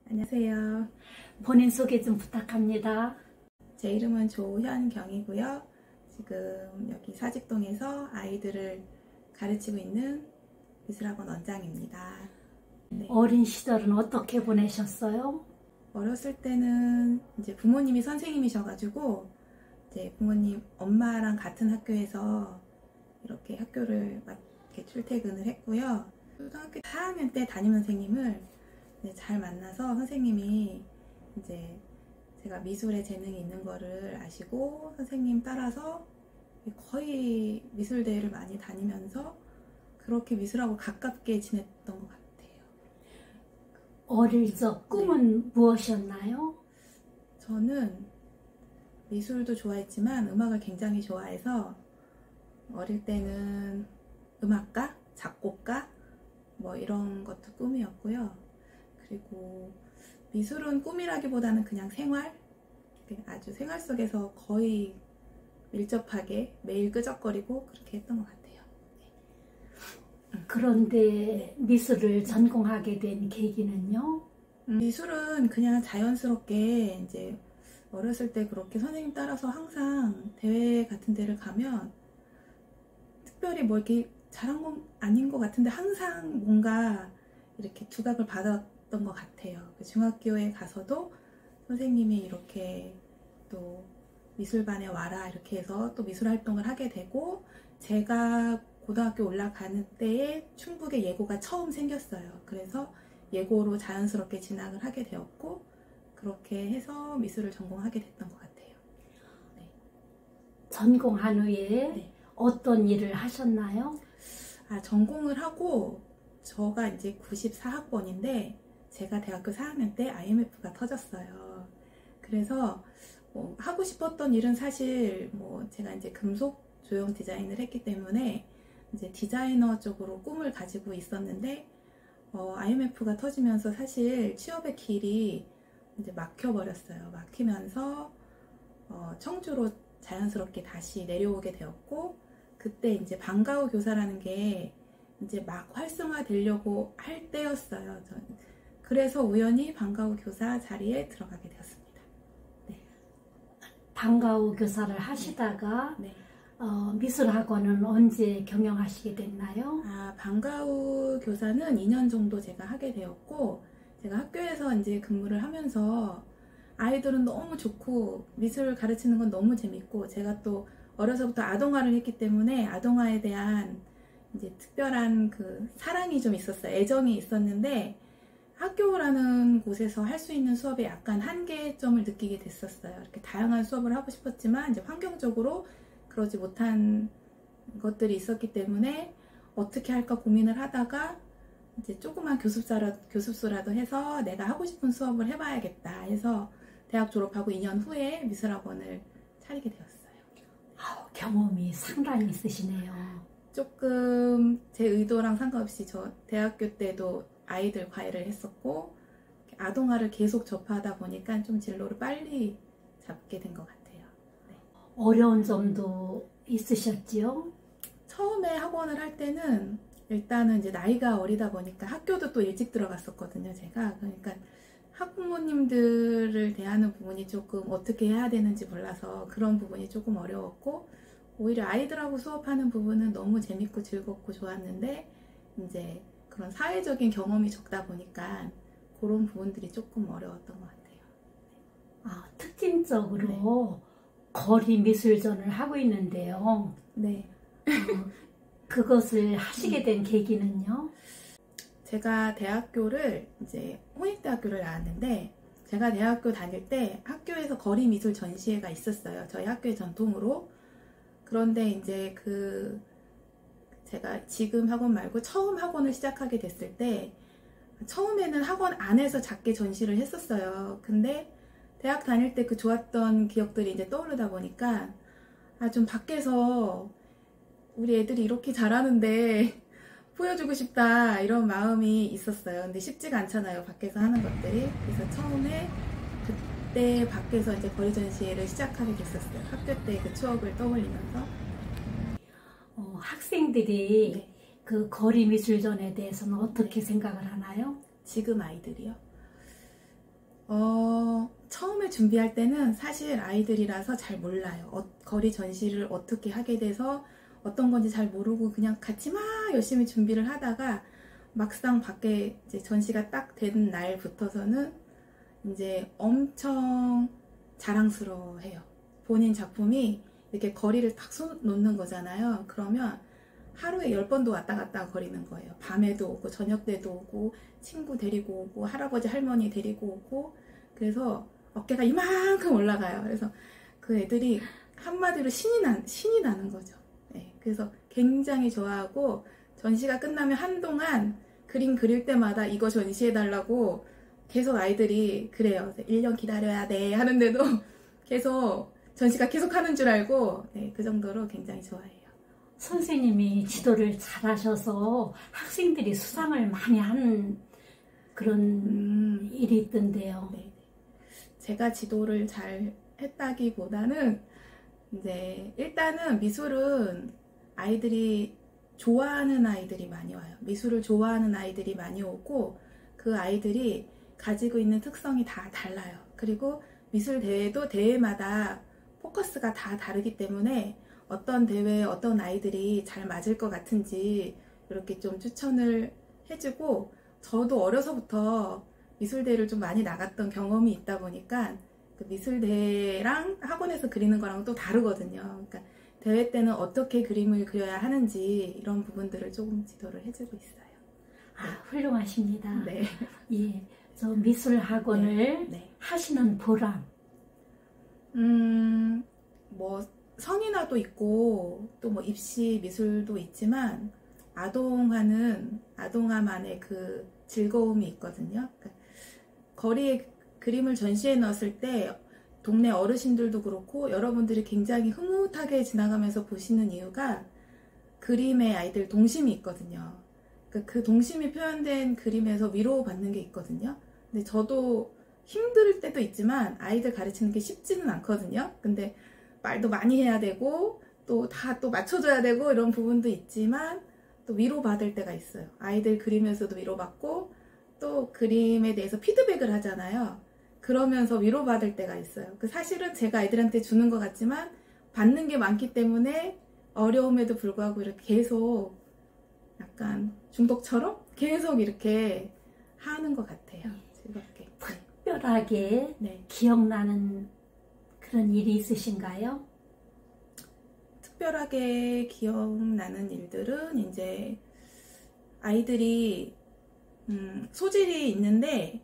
안녕하세요. 본인 소개 좀 부탁합니다. 제 이름은 조현경이고요. 지금 여기 사직동에서 아이들을 가르치고 있는 미술학원 원장입니다. 네. 어린 시절은 어떻게 보내셨어요? 어렸을 때는 이제 부모님이 선생님이셔가지고 이제 부모님 엄마랑 같은 학교에서 이렇게 학교를 이렇게 출퇴근을 했고요. 초등학교 4학년 때 담임 선생님을 잘 만나서 선생님이 이제 제가 미술에 재능이 있는 거를 아시고 선생님 따라서 거의 미술대회를 많이 다니면서 그렇게 미술하고 가깝게 지냈던 것 같아요. 어릴 적 꿈은 무엇이었나요? 저는 미술도 좋아했지만 음악을 굉장히 좋아해서 어릴 때는 음악가, 작곡가 뭐 이런 것도 꿈이었고요. 그리고 미술은 꿈이라기보다는 그냥 생활, 아주 생활 속에서 거의 밀접하게 매일 끄적거리고 그렇게 했던 것 같아요. 그런데 미술을 전공하게 된 계기는요? 미술은 그냥 자연스럽게 이제 어렸을 때 그렇게 선생님 따라서 항상 대회 같은 데를 가면 특별히 뭐 이렇게 잘한 건 아닌 것 같은데 항상 뭔가 이렇게 두각을 받았던 것 같아요. 중학교에 가서도 선생님이 이렇게 또 미술반에 와라 이렇게 해서 또 미술 활동을 하게 되고, 제가 고등학교 올라가는 때에 충북에 예고가 처음 생겼어요. 그래서 예고로 자연스럽게 진학을 하게 되었고 그렇게 해서 미술을 전공하게 됐던 것 같아요. 네. 전공한 후에 네. 어떤 일을 하셨나요? 전공을 하고 저가 이제 94학번인데 제가 대학교 4학년 때 IMF가 터졌어요. 그래서 하고 싶었던 일은 사실 제가 이제 금속 조형 디자인을 했기 때문에 이제 디자이너 쪽으로 꿈을 가지고 있었는데 IMF가 터지면서 사실 취업의 길이 이제 막혀버렸어요. 막히면서 청주로 자연스럽게 다시 내려오게 되었고, 그때 이제 방과후 교사라는 게 이제 막 활성화되려고 할 때였어요. 그래서 우연히 방과후 교사 자리에 들어가게 되었습니다. 네. 방과후 교사를 하시다가 네. 미술학원은 언제 경영하시게 됐나요? 방과후 교사는 2년 정도 제가 하게 되었고, 제가 학교에서 이제 근무를 하면서 아이들은 너무 좋고 미술 가르치는 건 너무 재밌고, 제가 또 어려서부터 아동화를 했기 때문에 아동화에 대한 이제 특별한 그 사랑이 좀 있었어요. 애정이 있었는데 학교라는 곳에서 할 수 있는 수업에 약간 한계점을 느끼게 됐었어요. 이렇게 다양한 수업을 하고 싶었지만 이제 환경적으로 그러지 못한 것들이 있었기 때문에 어떻게 할까 고민을 하다가 이제 조그만 교습소라도 해서 내가 하고 싶은 수업을 해봐야겠다 해서 대학 졸업하고 2년 후에 미술학원을 차리게 되었어요. 경험이 상당히 있으시네요. 조금 제 의도랑 상관없이 저 대학교 때도 아이들 과외를 했었고 아동화를 계속 접하다 보니까 좀 진로를 빨리 잡게 된 것 같아요. 네. 어려운 점도 있으셨지요? 처음에 학원을 할 때는 일단은 이제 나이가 어리다 보니까 학교도 또 일찍 들어갔었거든요, 제가. 그러니까 학부모님들을 대하는 부분이 조금 어떻게 해야 되는지 몰라서 그런 부분이 조금 어려웠고, 오히려 아이들하고 수업하는 부분은 너무 재밌고 즐겁고 좋았는데 이제 그런 사회적인 경험이 적다 보니까 그런 부분들이 조금 어려웠던 것 같아요. 특징적으로 거리 미술전을 하고 있는데요. 네. 그것을 하시게 된 계기는요? 제가 대학교를 이제 홍익대학교를 나왔는데, 제가 대학교 다닐 때 학교에서 거리 미술 전시회가 있었어요. 저희 학교의 전통으로. 그런데 이제 제가 지금 학원 말고 처음 학원을 시작하게 됐을 때 처음에는 학원 안에서 작게 전시를 했었어요. 근데 대학 다닐 때 그 좋았던 기억들이 이제 떠오르다 보니까 좀 밖에서 우리 애들이 이렇게 잘하는데 보여주고 싶다 이런 마음이 있었어요. 근데 쉽지가 않잖아요, 밖에서 하는 것들이. 그래서 처음에 그때 밖에서 이제 거리 전시회를 시작하게 됐었어요. 학교 때 그 추억을 떠올리면서. 학생들이 네. 그 거리 미술전에 대해서는 어떻게 생각을 하나요? 지금 아이들이요? 처음에 준비할 때는 사실 아이들이라서 잘 몰라요. 거리 전시를 어떻게 하게 돼서 어떤 건지 잘 모르고 그냥 같이 막 열심히 준비를 하다가 막상 밖에 이제 전시가 딱 된 날부터서는 이제 엄청 자랑스러워해요. 본인 작품이 이렇게 거리를 딱 놓는 거잖아요. 그러면 하루에 10번도 왔다 갔다 거리는 거예요. 밤에도 오고 저녁 때도 오고 친구 데리고 오고 할아버지 할머니 데리고 오고 그래서 어깨가 이만큼 올라가요. 그래서 그 애들이 한마디로 신이 나는 거죠. 네, 그래서 굉장히 좋아하고 전시가 끝나면 한동안 그림 그릴 때마다 이거 전시해달라고 계속 아이들이 그래요. 1년 기다려야 돼 하는데도 계속 전시가 계속 하는 줄 알고 네, 그 정도로 굉장히 좋아해요. 선생님이 지도를 잘하셔서 학생들이 수상을 많이 하는 그런 일이 있던데요. 네. 제가 지도를 잘 했다기보다는 이제 일단은 미술은 아이들이 좋아하는 아이들이 많이 와요. 미술을 좋아하는 아이들이 많이 오고 그 아이들이 가지고 있는 특성이 다 달라요. 그리고 미술 대회도 대회마다 포커스가 다 다르기 때문에 어떤 대회에 어떤 아이들이 잘 맞을 것 같은지 이렇게 좀 추천을 해주고 저도 어려서부터 미술대회를 좀 많이 나갔던 경험이 있다 보니까 그 미술대회랑 학원에서 그리는 거랑 또 다르거든요. 그러니까 대회 때는 어떻게 그림을 그려야 하는지 이런 부분들을 조금 지도를 해주고 있어요. 아, 훌륭하십니다. 네. 예, 저 미술 학원을 네. 하시는 보람. 뭐 성인화도 있고 또 뭐 입시 미술도 있지만 아동화만의 그 즐거움이 있거든요. 그러니까 거리에 그림을 전시해 놓았을 때 동네 어르신들도 그렇고 여러분들이 굉장히 흐뭇하게 지나가면서 보시는 이유가 그림에 아이들 동심이 있거든요. 그러니까 그 동심이 표현된 그림에서 위로받는 게 있거든요. 근데 저도 힘들 때도 있지만 아이들 가르치는 게 쉽지는 않거든요. 근데 말도 많이 해야 되고 또 다 또 맞춰줘야 되고 이런 부분도 있지만 또 위로받을 때가 있어요. 아이들 그리면서도 위로받고 또 그림에 대해서 피드백을 하잖아요. 그러면서 위로받을 때가 있어요. 그 사실은 제가 아이들한테 주는 것 같지만 받는 게 많기 때문에 어려움에도 불구하고 이렇게 계속 약간 중독처럼 계속 이렇게 하는 것 같아요. 즐겁게. 특별하게 네. 기억나는 그런 일이 있으신가요? 특별하게 기억나는 일들은 이제 아이들이 소질이 있는데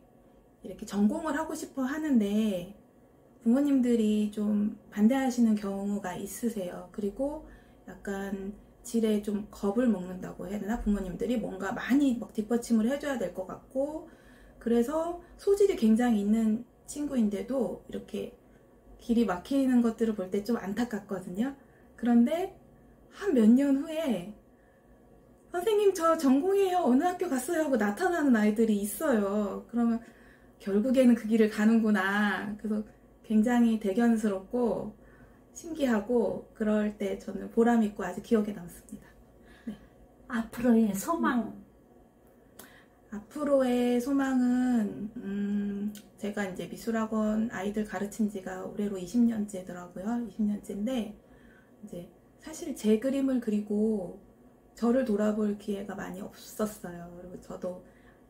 이렇게 전공을 하고 싶어 하는데 부모님들이 좀 반대하시는 경우가 있으세요. 그리고 약간 질에 좀 겁을 먹는다고 해야 되나? 부모님들이 뭔가 많이 막 뒷받침을 해줘야 될 것 같고 그래서 소질이 굉장히 있는 친구인데도 이렇게 길이 막히는 것들을 볼 때 좀 안타깝거든요. 그런데 한 몇 년 후에 선생님 저 전공이에요. 어느 학교 갔어요? 하고 나타나는 아이들이 있어요. 그러면 결국에는 그 길을 가는구나. 그래서 굉장히 대견스럽고 신기하고 그럴 때 저는 보람 있고 아주 기억에 남습니다. 네. 앞으로의 소망. 앞으로의 소망은 제가 이제 미술학원 아이들 가르친 지가 올해로 20년째더라고요. 20년째인데 이제 사실 제 그림을 그리고 저를 돌아볼 기회가 많이 없었어요. 그리고 저도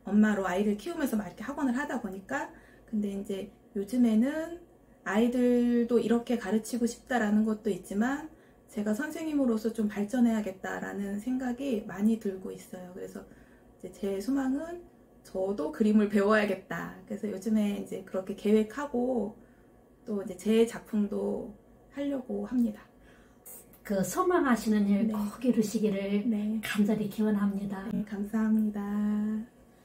엄마로 아이를 키우면서 막 이렇게 학원을 하다 보니까 근데 이제 요즘에는 아이들도 이렇게 가르치고 싶다라는 것도 있지만 제가 선생님으로서 좀 발전해야겠다라는 생각이 많이 들고 있어요. 그래서 이제 제 소망은 저도 그림을 배워야겠다. 그래서 요즘에 이제 그렇게 계획하고 또 이제 제 작품도 하려고 합니다. 그 소망하시는 일 네. 꼭 이루시기를 네. 간절히 기원합니다. 네, 감사합니다.